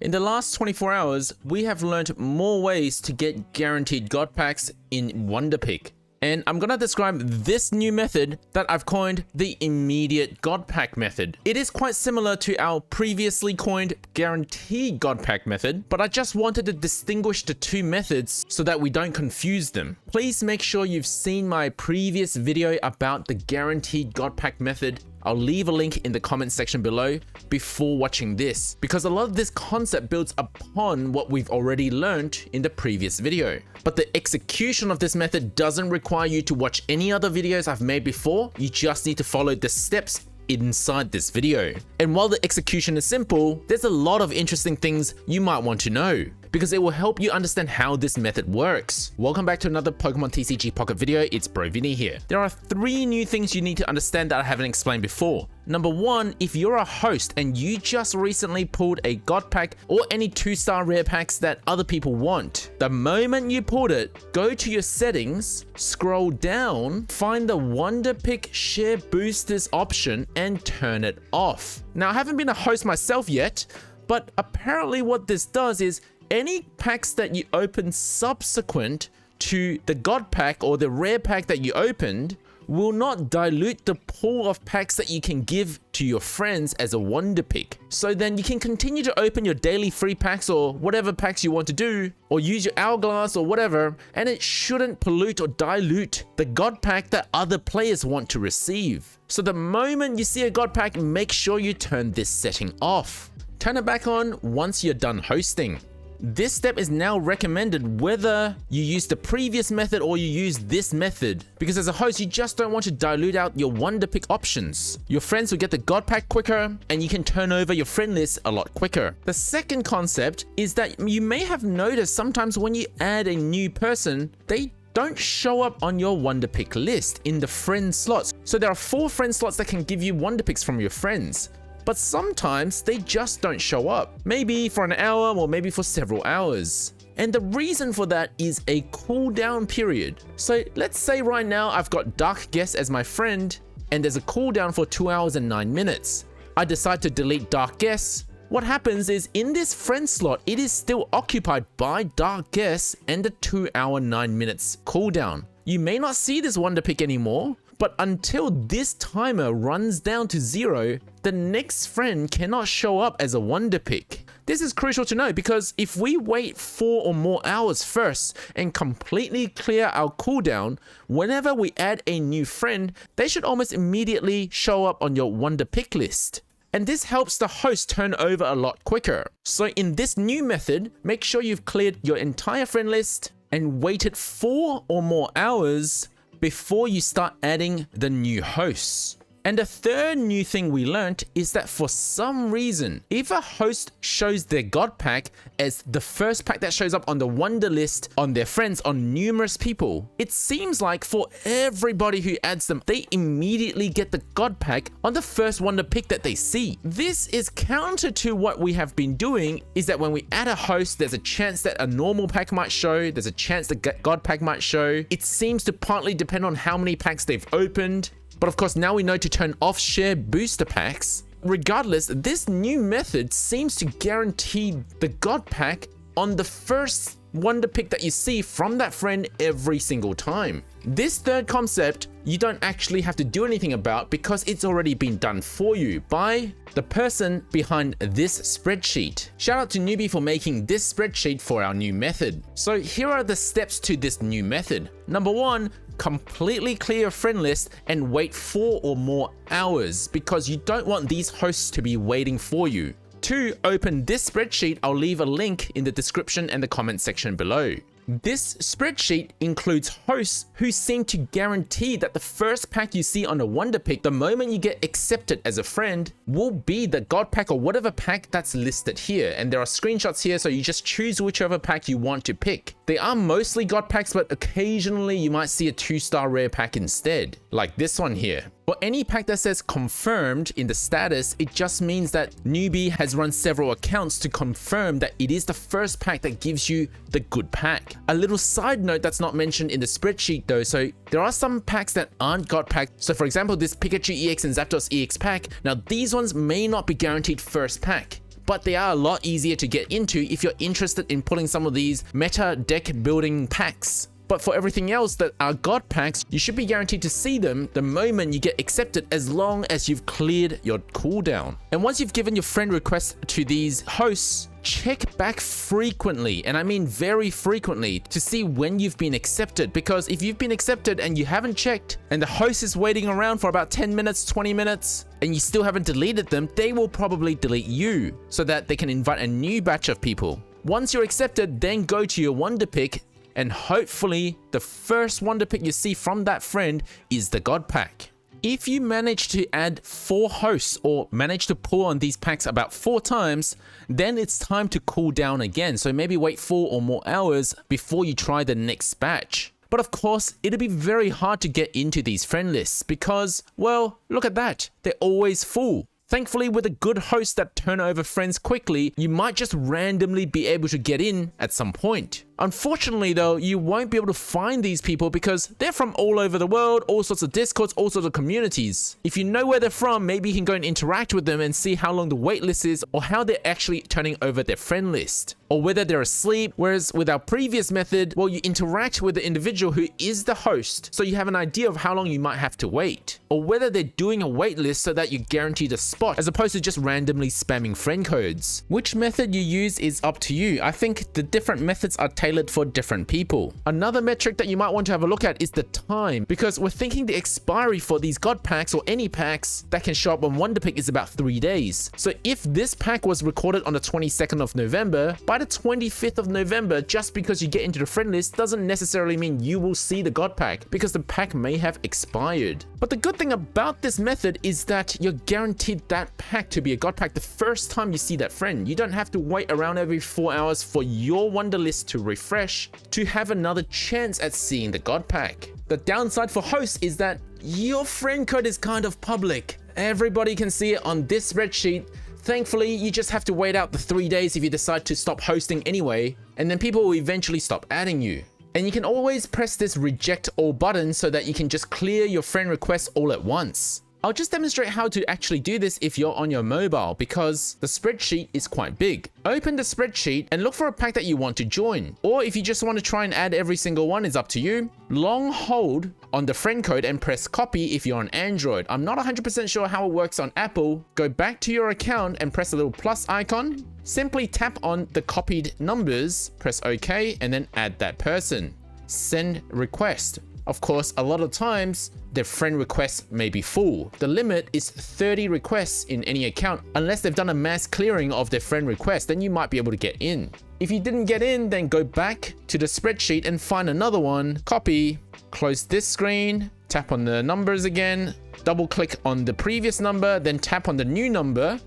In the last 24 hours, we have learned more ways to get guaranteed God packs in Wonder Pick. And I'm gonna describe this new method that I've coined the immediate God pack method. It is quite similar to our previously coined guaranteed God pack method, but I just wanted to distinguish the two methods so that we don't confuse them. Please make sure you've seen my previous video about the guaranteed God pack method. I'll leave a link in the comment section below before watching this, because a lot of this concept builds upon what we've already learned in the previous video. But the execution of this method doesn't require you to watch any other videos I've made before. You just need to follow the steps inside this video. And while the execution is simple, there's a lot of interesting things you might want to know, because it will help you understand how this method works. Welcome back to another Pokemon TCG Pocket video. It's Brovinnie here. There are 3 new things you need to understand that I haven't explained before. Number 1, if you're a host and you just recently pulled a God pack or any 2-star rare packs that other people want, the moment you pulled it, go to your settings, scroll down, find the Wonder Pick Share Boosters option and turn it off. Now, I haven't been a host myself yet, but apparently what this does is any packs that you open subsequent to the God pack or the rare pack that you opened will not dilute the pool of packs that you can give to your friends as a Wonder Pick. So then you can continue to open your daily free packs or whatever packs you want to do, or use your hourglass or whatever, and it shouldn't pollute or dilute the God pack that other players want to receive. So the moment you see a God pack, make sure you turn this setting off. Turn it back on once you're done hosting. This step is now recommended whether you use the previous method or you use this method, because as a host, you just don't want to dilute out your Wonder Pick options. Your friends will get the God pack quicker, and you can turn over your friend list a lot quicker. The second concept is that you may have noticed sometimes when you add a new person, they don't show up on your Wonder Pick list in the friend slots. So there are 4 friend slots that can give you Wonder Picks from your friends. But sometimes they just don't show up, maybe for an hour or maybe for several hours. And the reason for that is a cooldown period. So let's say right now I've got Dark Guess as my friend and there's a cooldown for 2 hours and 9 minutes. I decide to delete Dark Guess. What happens is in this friend slot, it is still occupied by Dark Guess and the 2 hour 9 minutes cooldown. You may not see this Wonder Pick anymore, but until this timer runs down to 0, the next friend cannot show up as a Wonder Pick. This is crucial to know, because if we wait 4 or more hours first and completely clear our cooldown, whenever we add a new friend, they should almost immediately show up on your Wonder Pick list. And this helps the host turn over a lot quicker. So in this new method, make sure you've cleared your entire friend list and waited 4 or more hours before you start adding the new hosts. And the third new thing we learned is that for some reason, if a host shows their God pack as the first pack that shows up on the Wonder list on their friends, on numerous people, it seems like for everybody who adds them, they immediately get the God pack on the first Wonder Pick that they see. This is counter to what we have been doing, is that when we add a host, there's a chance that a normal pack might show, there's a chance the God pack might show. It seems to partly depend on how many packs they've opened. But of course, now we know to turn off share booster packs. Regardless, this new method seems to guarantee the God pack on the first Wonder Pick that you see from that friend every single time. This third concept, you don't actually have to do anything about, because it's already been done for you by the person behind this spreadsheet. Shout out to Newbie for making this spreadsheet for our new method. So here are the steps to this new method. Number 1, completely clear your friend list and wait 4 or more hours, because you don't want these hosts to be waiting for you. 2, open this spreadsheet. I'll leave a link in the description and the comment section below. This spreadsheet includes hosts who seem to guarantee that the first pack you see on a Wonder Pick, the moment you get accepted as a friend, will be the God pack or whatever pack that's listed here. And there are screenshots here, so you just choose whichever pack you want to pick. They are mostly God packs, but occasionally you might see a 2-star rare pack instead, like this one here. For any pack that says confirmed in the status, it just means that Newbie has run several accounts to confirm that it is the first pack that gives you the good pack. A little side note that's not mentioned in the spreadsheet though, so there are some packs that aren't God packed. So for example, this Pikachu EX and Zapdos EX pack, now these ones may not be guaranteed first pack, but they are a lot easier to get into if you're interested in pulling some of these meta deck building packs. But for everything else that are god packs, you should be guaranteed to see them the moment you get accepted, as long as you've cleared your cooldown. And once you've given your friend request to these hosts, check back frequently, and I mean very frequently, to see when you've been accepted. Because if you've been accepted and you haven't checked, and the host is waiting around for about 10 minutes, 20 minutes, and you still haven't deleted them, they will probably delete you so that they can invite a new batch of people. Once you're accepted, then go to your wonder pick, and hopefully the first wonder pick you see from that friend is the god pack. If you manage to add 4 hosts or manage to pull on these packs about 4 times, then it's time to cool down again. So maybe wait 4 or more hours before you try the next batch. But of course, it'll be very hard to get into these friend lists because, well, look at that, they're always full. Thankfully, with a good host that turn over friends quickly, you might just randomly be able to get in at some point. Unfortunately though, you won't be able to find these people because they're from all over the world, all sorts of discords, all sorts of communities. If you know where they're from, maybe you can go and interact with them and see how long the wait list is, or how they're actually turning over their friend list, or whether they're asleep. Whereas with our previous method, well, you interact with the individual who is the host, so you have an idea of how long you might have to wait, or whether they're doing a wait list so that you're guaranteed a spot, as opposed to just randomly spamming friend codes. Which method you use is up to you. I think the different methods are tailored for different people. Another metric that you might want to have a look at is the time, because we're thinking the expiry for these god packs or any packs that can show up on wonder pick is about 3 days. So if this pack was recorded on the 22nd of November, by the 25th of November, just because you get into the friend list doesn't necessarily mean you will see the god pack, because the pack may have expired. But the good thing about this method is that you're guaranteed that pack to be a god pack the first time you see that friend. You don't have to wait around every 4 hours for your wonder list to refresh to have another chance at seeing the god pack. The downside for hosts is that your friend code is kind of public. Everybody can see it on this spreadsheet. Thankfully, you just have to wait out the 3 days if you decide to stop hosting anyway, and then people will eventually stop adding you. And you can always press this reject all button so that you can just clear your friend requests all at once. I'll just demonstrate how to actually do this if you're on your mobile, because the spreadsheet is quite big. Open the spreadsheet and look for a pack that you want to join. Or if you just want to try and add every single one, is up to you. Long hold on the friend code and press copy if you're on Android. I'm not 100% sure how it works on Apple. Go back to your account and press the little plus icon. Simply tap on the copied numbers, press OK, and then add that person. Send request. Of course, a lot of times, their friend requests may be full. The limit is 30 requests in any account. Unless they've done a mass clearing of their friend requests, then you might be able to get in. If you didn't get in, then go back to the spreadsheet and find another one, copy, close this screen, tap on the numbers again, double click on the previous number, then tap on the new number,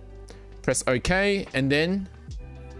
press OK, and then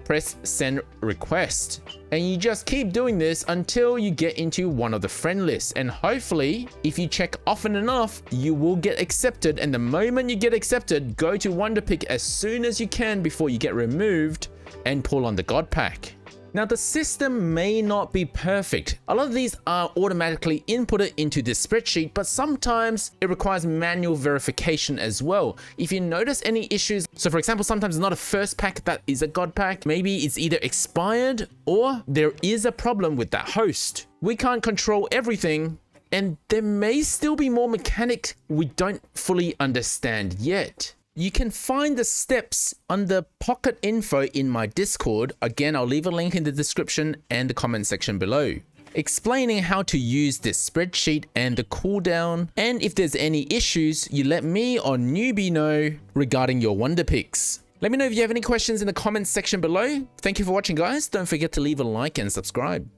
press send request. And you just keep doing this until you get into one of the friend lists. And hopefully, if you check often enough, you will get accepted. And the moment you get accepted, go to Wonderpick as soon as you can before you get removed and pull on the God Pack. Now, the system may not be perfect. A lot of these are automatically inputted into this spreadsheet, but sometimes it requires manual verification as well. If you notice any issues, so for example, sometimes it's not a first pack that is a God Pack, maybe it's either expired or there is a problem with that host. We can't control everything, and there may still be more mechanics we don't fully understand yet. You can find the steps under Pocket Info in my Discord. Again, I'll leave a link in the description and the comment section below, explaining how to use this spreadsheet and the cooldown. And if there's any issues, you let me or newbie know regarding your wonder picks. Let me know if you have any questions in the comments section below. Thank you for watching, guys. Don't forget to leave a like and subscribe.